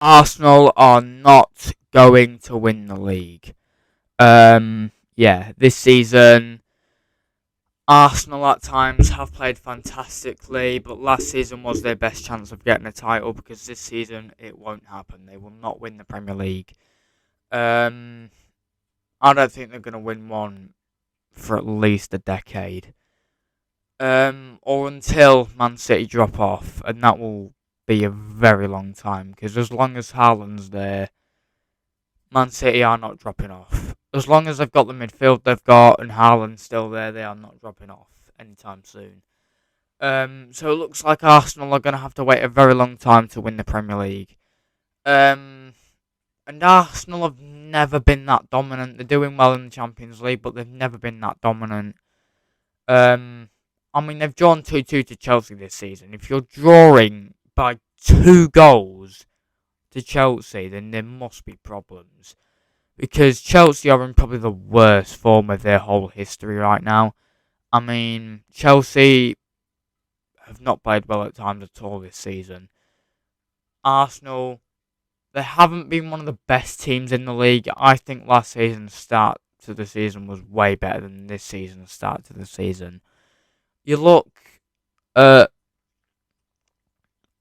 Arsenal are not going to win the league. This season, Arsenal at times have played fantastically, but last season was their best chance of getting a title because this season it won't happen. They will not win the Premier League. Um, I don't think they're going to win one for at least a decade. Or until Man City drop off, and that will be a very long time because as long as Haaland's there, Man City are not dropping off. As long as they've got the midfield they've got and Haaland's still there, they are not dropping off anytime soon. So it looks like Arsenal are going to have to wait a very long time to win the Premier League. Um, and Arsenal have never been that dominant. They're doing well in the Champions League, but they've never been that dominant. Um, they've drawn 2-2 to Chelsea this season. If you're drawing by 2 goals to Chelsea, then there must be problems. Because Chelsea are in probably the worst form of their whole history right now. Chelsea have not played well at times at all this season. Arsenal, they haven't been one of the best teams in the league. I think last season's start to the season was way better than this season's start to the season. You look at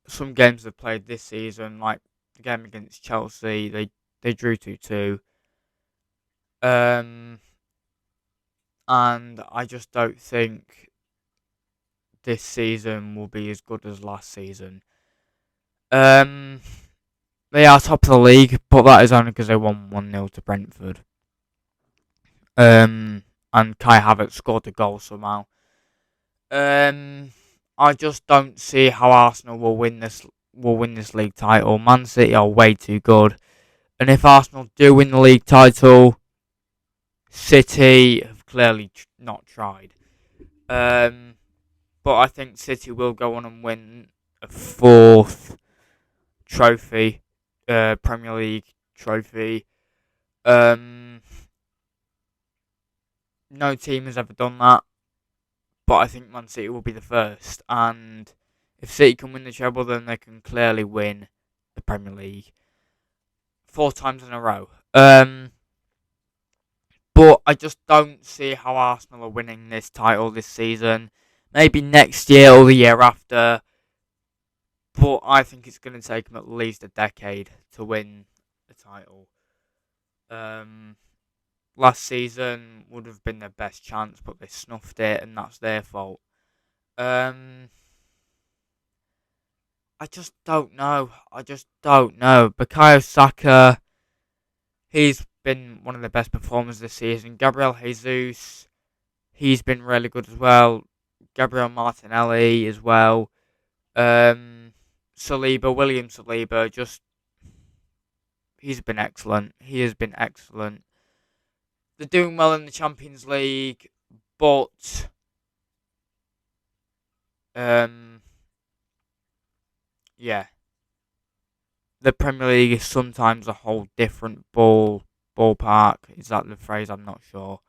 some games they've played this season, like the game against Chelsea, they drew 2-2. And I just don't think this season will be as good as last season. They are top of the league, but that is only because they won 1-0 to Brentford. And Kai Havertz scored a goal somehow. I just don't see how Arsenal will win this league title. Man City are way too good, and if Arsenal do win the league title, City have clearly not tried. But I think City will go on and win a fourth trophy, Premier League trophy. No team has ever done that, but I think Man City will be the first. And if City can win the treble, then they can clearly win the Premier League 4 times in a row. But I just don't see how Arsenal are winning this title this season. Maybe next year or the year after. But I think it's going to take them at least a decade to win the title. Last season would have been their best chance, but they snuffed it, and that's their fault. Um, I just don't know. Bukayo Saka, he's been one of the best performers this season. Gabriel Jesus, he's been really good as well. Gabriel Martinelli as well. William Saliba, he's been excellent. He has been excellent. They're doing well in the Champions League, but yeah, the Premier League is sometimes a whole different ballpark. Is that the phrase? I'm not sure.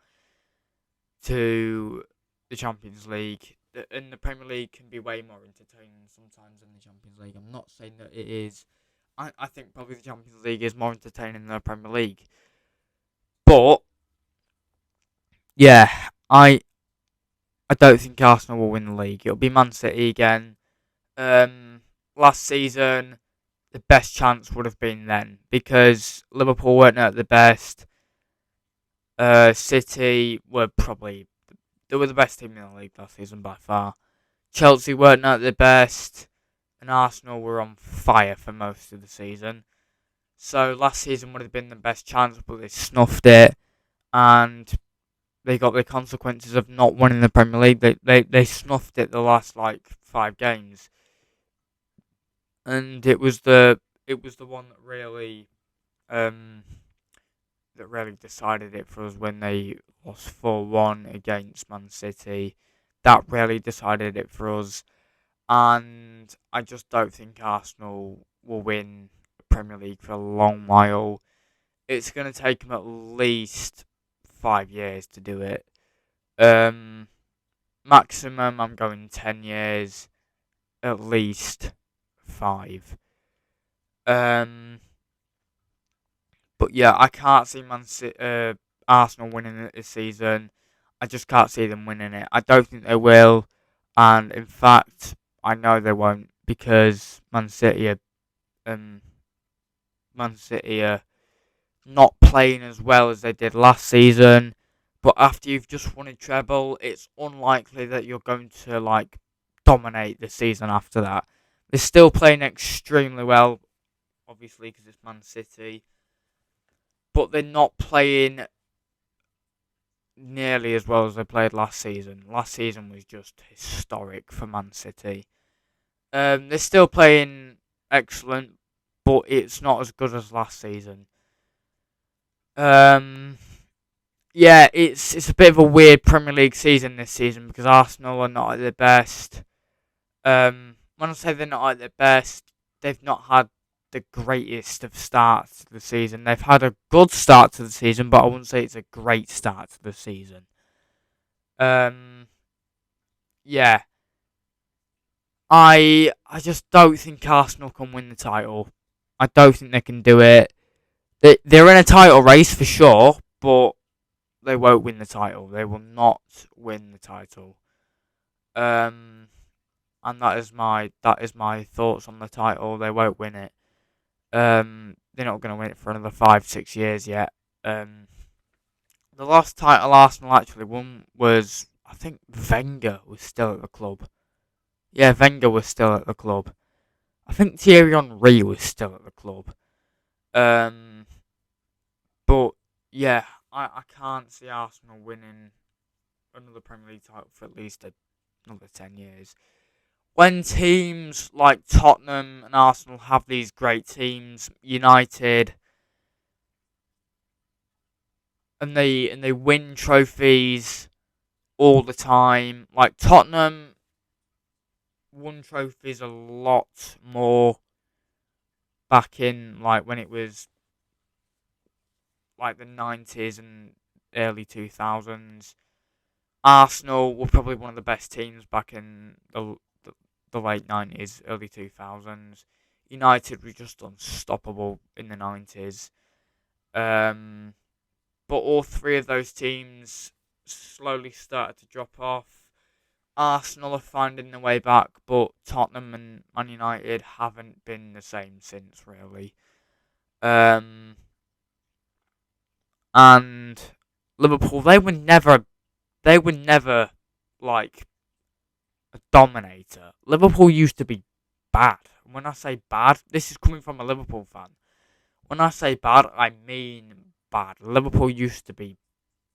To the Champions League, and the Premier League can be way more entertaining sometimes than the Champions League. I'm not saying that it is. I think probably the Champions League is more entertaining than the Premier League, but yeah, I don't think Arsenal will win the league. It'll be Man City again. Last season, the best chance would have been then because Liverpool weren't at the best. City were they were the best team in the league last season by far. Chelsea weren't at their best, and Arsenal were on fire for most of the season. So last season would have been the best chance, but they snuffed it, and they got the consequences of not winning the Premier League. They snuffed it the last 5 games, and it was the one that really decided it for us when they lost 4-1 against Man City. That really decided it for us, and I just don't think Arsenal will win the Premier League for a long while. It's going to take them at least 5 years to do it. Maximum, I'm going 10 years, at least 5. Um, but yeah, I can't see Arsenal winning it this season. I just can't see them winning it. I don't think they will, and in fact, I know they won't because um, Man City are not playing as well as they did last season. But after you've just won a treble, it's unlikely that you're going to dominate the season after that. They're still playing extremely well, obviously because it's Man City, but they're not playing nearly as well as they played last season. Last season was just historic for Man City. They're still playing excellent, but it's not as good as last season. Um, yeah, it's a bit of a weird Premier League season this season because Arsenal are not at their best. When I say they're not at their best, they've not had the greatest of starts to the season. They've had a good start to the season, but I wouldn't say it's a great start to the season. Um, yeah, I just don't think Arsenal can win the title. I don't think they can do it. They're in a title race for sure, but they won't win the title. They will not win the title. Um, and that is my thoughts on the title. They won't win it. They're not going to win it for another 5-6 years yet. Um, the last title Arsenal actually won was, I think, Wenger was still at the club. Yeah, Wenger was still at the club. I think Thierry Henry was still at the club. Um, but yeah, I can't see Arsenal winning another Premier League title for at least another 10 years. When teams like Tottenham and Arsenal have these great teams, United, and they win trophies all the time. Like Tottenham won trophies a lot more back in when it was like the 90s and early 2000s. Arsenal were probably one of the best teams back in the late 90s, early 2000s. United were just unstoppable in the 90s. Um, but all three of those teams slowly started to drop off. Arsenal are finding their way back, but Tottenham and Man United haven't been the same since, really. Um, and Liverpool, they were never like a dominator. Liverpool used to be bad. When I say bad, this is coming from a Liverpool fan. When I say bad, I mean bad. Liverpool used to be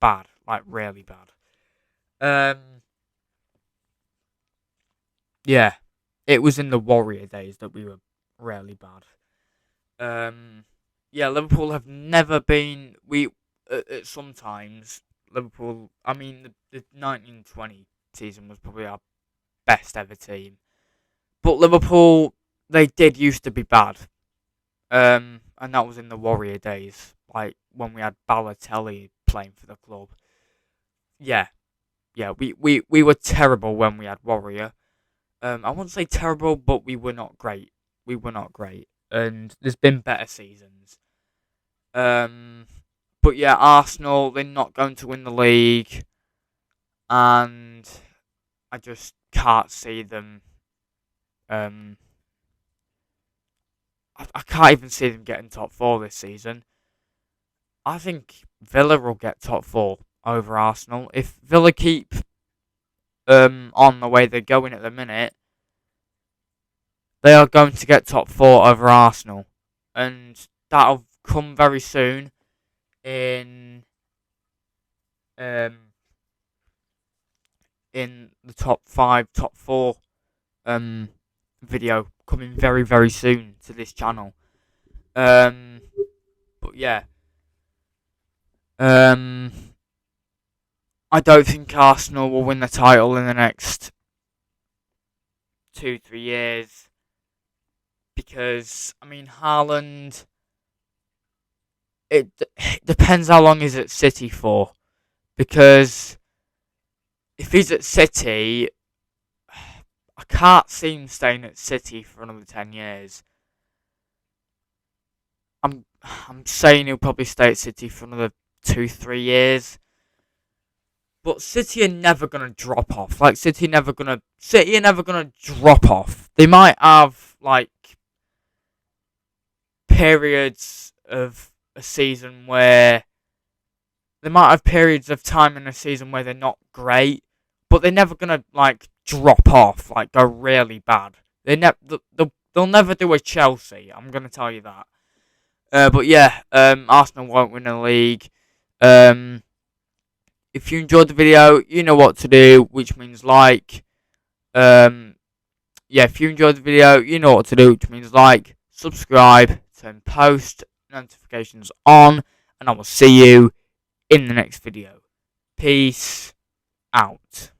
bad, like really bad. Um, yeah, it was in the Warrior days that we were really bad. Um, yeah, Liverpool have never been. Sometimes Liverpool. I mean, the 1920 season was probably our best ever team, but Liverpool they did used to be bad. And that was in the Warrior days, like when we had Balotelli playing for the club. Yeah, yeah, we were terrible when we had Warrior. I wouldn't say terrible, but we were not great. We were not great, and there's been better seasons. Um, but yeah, Arsenal they're not going to win the league, and I just can't see them. Um, I can't even see them getting top four this season. I think Villa will get top four over Arsenal if Villa keep on the way they're going at the minute. They are going to get top four over Arsenal, and that'll come very soon in um in the top five, top four um video coming very very soon to this channel. Um, but yeah, um, I don't think Arsenal will win the title in the next 2-3 years because I mean Haaland. It depends how long he's at City for because if he's at City, I can't see him staying at City for another 10 years. I'm saying he'll probably stay at City for another 2-3 years. But City are never gonna drop off. Like City are never gonna drop off. They might have like periods of a season where they might have periods of time in a season where they're not great, but they're never gonna like drop off, like go really bad. They'll never do a Chelsea. I'm gonna tell you that. But yeah, Arsenal won't win the league. If you enjoyed the video, you know what to do, which means like. Yeah, if you enjoyed the video, you know what to do, which means like, subscribe, turn post notifications on, and I will see you in the next video. Peace out.